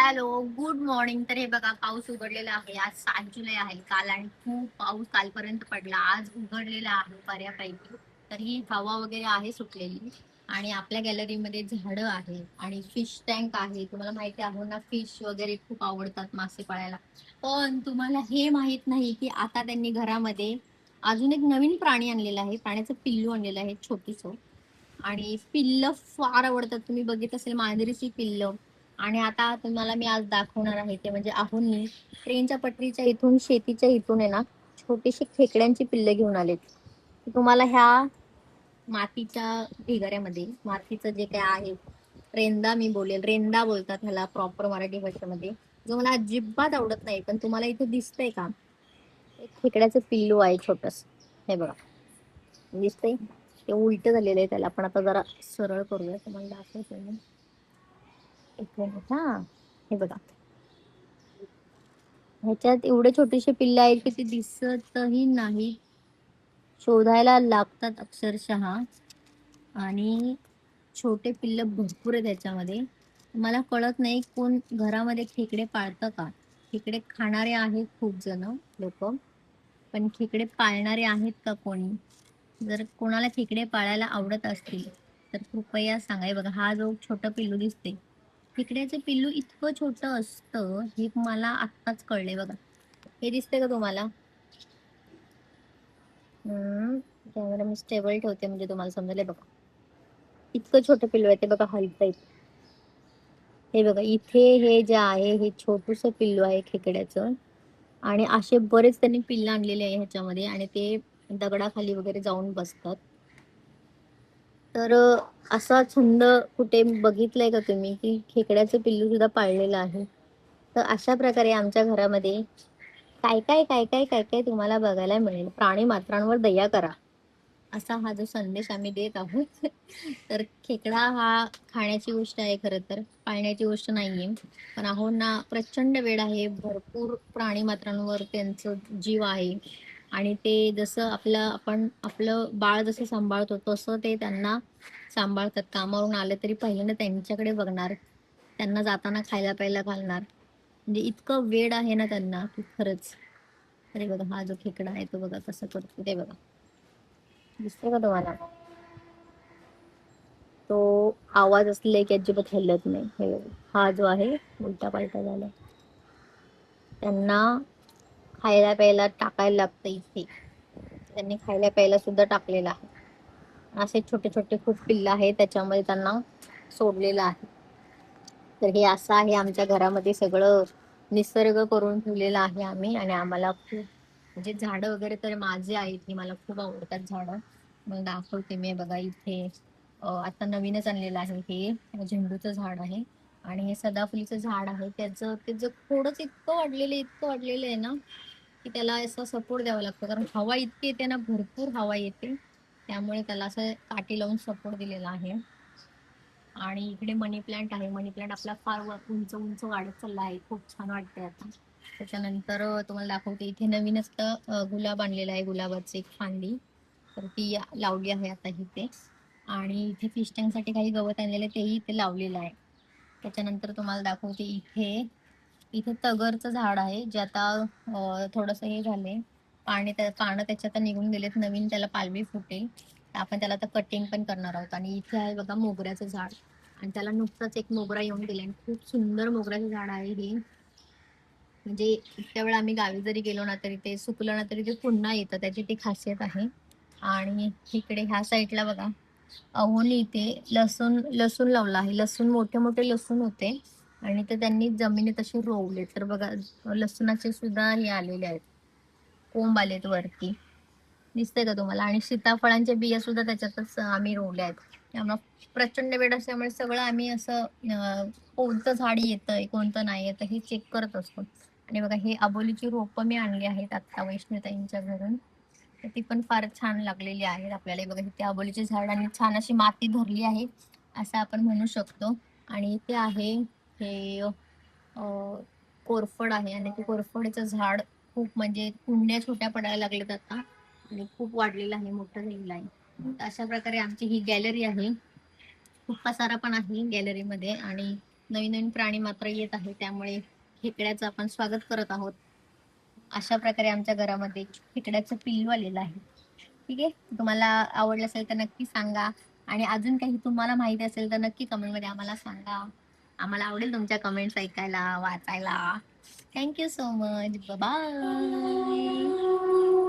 Hello, good morning. तर हे बघा, पाऊस उघडलेला आहे. आज 7 जुलै आहे. काल आणि खूप पाऊस कालपर्यंत पडला. आज उघडलेला आहे बऱ्यापैकी. तर ही हवा वगैरे आहे सुटलेली. आणि आपल्या गॅलरीमध्ये झाडं आहे आणि फिश टँक आहे. तुम्हाला माहिती आहे ना, फिश वगैरे खूप आवडतात मासे पाळायला. पण तुम्हाला हे माहित नाही की आता त्यांनी घरामध्ये अजून एक नवीन प्राणी आणलेला आहे. प्राण्याचं पिल्लू आणलेलं आहे, छोटूस. आणि पिल्ल फार आवडतात. तुम्ही बघित असेल मांजरीची पिल्ल. आणि आता तुम्हाला मी आज दाखवणार आहे ते म्हणजे आहोनी ट्रेनच्या पटरीच्या इथून, शेतीच्या इथून आहे ना, छोटीशी खेकड्यांची पिल्ल घेऊन आलेत. तुम्हाला ह्या मातीच्या ढिगाऱ्यामध्ये, मातीचं जे काय आहे, रेंदा मी बोलेल, रेंदा बोलतात ह्याला प्रॉपर मराठी भाषेमध्ये, जो मला अजिबात आवडत नाही. पण तुम्हाला इथे दिसतंय का, एक खेकड्याचं पिल्लू आहे छोटस. हे बघा, दिसतंय? ते उलट झालेलं आहे. त्याला आपण आता जरा सरळ करूया, तुम्हाला दाखवते मी. एक मिनिट हा. हे बघा, ह्याच्यात एवढे छोटेसे पिल्ले आहेत की ते दिसतही नाही, शोधायला लागतात अक्षरशः. आणि छोटे पिल्ल भरपूर आहे त्याच्यामध्ये. मला कळत नाही कोण घरामध्ये खेकडे पाळतं का. खेकडे खाणारे आहेत खूप जण, लोक. पण खेकडे पाळणारे आहेत का कोणी? जर कोणाला खेकडे पाळायला आवडत असतील तर कृपया सांगा. हे बघा, हा जो छोटं पिल्लू दिसते, खेकड्याचं पिल्लू इतकं छोटं असतं हे मला आत्ताच कळले. बघा, हे दिसतंय का तुम्हाला? कॅमेरा मी स्टेबल ठेवते म्हणजे तुम्हाला समजेल. हे बघा, इतकं छोटं पिल्लू आहे ते. बघा, हलतंय. हे बघा, इथे हे जे आहे हे छोटूस पिल्लू आहे खेकड्याचं. आणि असे बरेच त्यांनी पिल्ल आणलेले आहे ह्याच्यामध्ये, आणि ते दगडाखाली वगैरे जाऊन बसतात. तर असा छंद कुठे बघितलाय का तुम्ही की खेकड्याचं पिल्लू सुद्धा पाळलेलं आहे? तर अशा प्रकारे आमच्या घरामध्ये काय काय काय काय काय काय तुम्हाला बघायला मिळेल. प्राणी मात्रांवर दया करा, असा हा जो संदेश आम्ही देत आहोत. तर खेकडा हा खाण्याची गोष्ट आहे, खरं तर पाळण्याची गोष्ट नाहीये. पण आहोंना प्रचंड वेळ आहे, भरपूर प्राणी मात्रांवर त्यांचं जीव आहे. आणि ते जसं आपण आपलं बाळ जसं सांभाळतो तसं ते त्यांना सांभाळतात. कामावरून आले तरी पहिल्यांदा त्यांच्याकडे बघणार, त्यांना जाताना खायला प्यायला घालणार. म्हणजे इतकं वेड आहे ना त्यांना की खरंच. अरे बघा, हा जो खेकडा आहे तो बघा कसं करतो ते. बघा, दिसतंय का तुम्हाला? तो आवाज असले की अजिबात हलत नाही. हे बघा, हा जो आहे उलटा पालटा झाला. त्यांना खायला प्यायला टाकायला लागतं इथे. त्यांनी खायला प्यायला सुद्धा टाकलेलं आहे. असे छोटे छोटे खूप पिल्ल आहे त्याच्यामध्ये त्यांना सोडलेलं आहे. तर हे असं आहे आमच्या घरामध्ये सगळं निसर्ग करून ठेवलेलं आहे आम्ही. आणि आम्हाला खूप म्हणजे झाडं वगैरे तर माझे आहेत, की मला खूप आवडतात झाडं. मग दाखवते मी. बघा इथे आता नवीनच आणलेलं आहे, हे झेंडूचं झाड आहे. आणि हे सदाफुलीचं झाड आहे. त्याचं खोडच इतकं वाढलेलं आहे ना, की त्याला असा सपोर्ट द्यावा लागतो. कारण हवा इतकी येते ना, भरपूर हवा येते. त्यामुळे त्याला असं काठी लावून सपोर्ट दिलेला आहे. आणि इकडे मनी प्लांट आहे. मनी प्लांट आपला फार उंच उंच वाढत चालला आहे. खूप छान वाटतंय आता. त्याच्यानंतर तुम्हाला दाखवते, इथे नवीनच गुलाब आणलेला आहे, गुलाबाची एक फांदी. तर ती लावली आहे आता इथे. आणि इथे फिश टँकसाठी काही गवत आणलेलं तेही इथे लावलेलं आहे. त्याच्यानंतर तुम्हाला दाखवते, इथे इथे तगरचं झाड आहे, जे आता थोडंसं हे झालंय, पानं त्याच्यात निघून गेलेत, नवीन त्याला पालवी फुटेल. आपण त्याला आता कटिंग पण करणार आहोत. आणि इथे आहे बघा मोगऱ्याचं झाड, आणि त्याला नुकताच एक मोगरा येऊन गेला. आणि खूप सुंदर मोगऱ्याचं झाड आहे हे. म्हणजे इतक्या वेळा आम्ही गावी जरी गेलो ना, तरी ते सुकलं ना तरी ते पुन्हा येतं, त्याची ती खासियत आहे. आणि इकडे ह्या साईडला बघा, अहोनी इथे लसूण लसूण लावला आहे. लसूण, मोठे मोठे लसूण होते आणि ते त्यांनी जमिनीत असे रोवले. तर बघा, लसुणाचे सुद्धा हे आलेले आहेत, कोंब आलेत वरती. दिसतंय का तुम्हाला? आणि सीताफळांच्या बिया सुद्धा त्याच्यातच आम्ही रोवल्या आहेत. त्यामुळे प्रचंड वेळ असल्यामुळे सगळं आम्ही असं कोणतं झाड येतंय कोणतं नाही येतं हे चेक करत असतो. आणि बघा, हे आबोलीची रोपं मी आणली आहेत आता वैष्णवताईंच्या घरून. तर ती पण फार छान लागलेली आहेत आपल्याला. हे बघा, इथे आबोलीचे झाड आणि छान अशी माती धरली आहे, असं आपण म्हणू शकतो. आणि इथे आहे हे कोरफड आहे. आणि ते कोरफडचं झाड खूप म्हणजे कुंड्या छोट्या पडायला लागल्यात आता, आणि खूप वाढलेलं आहे, मोठं झालेलं आहे. तर अशा प्रकारे आमची ही गॅलरी आहे. खूप पसारा पण आहे गॅलरीमध्ये. आणि नवीन नवीन प्राणी मात्र येत आहे, त्यामुळे खेकड्याचं आपण स्वागत करत आहोत. अशा प्रकारे आमच्या घरामध्ये खेकड्याचं पिल्लू आलेलं आहे. ठीक आहे, तुम्हाला आवडलं असेल तर नक्की सांगा, आणि अजून काही तुम्हाला माहिती असेल तर नक्की कमेंटमध्ये आम्हाला सांगा. आम्हाला आवडेल तुमच्या कमेंट्स ऐकायला, वाचायला. Thank you so much. Bye.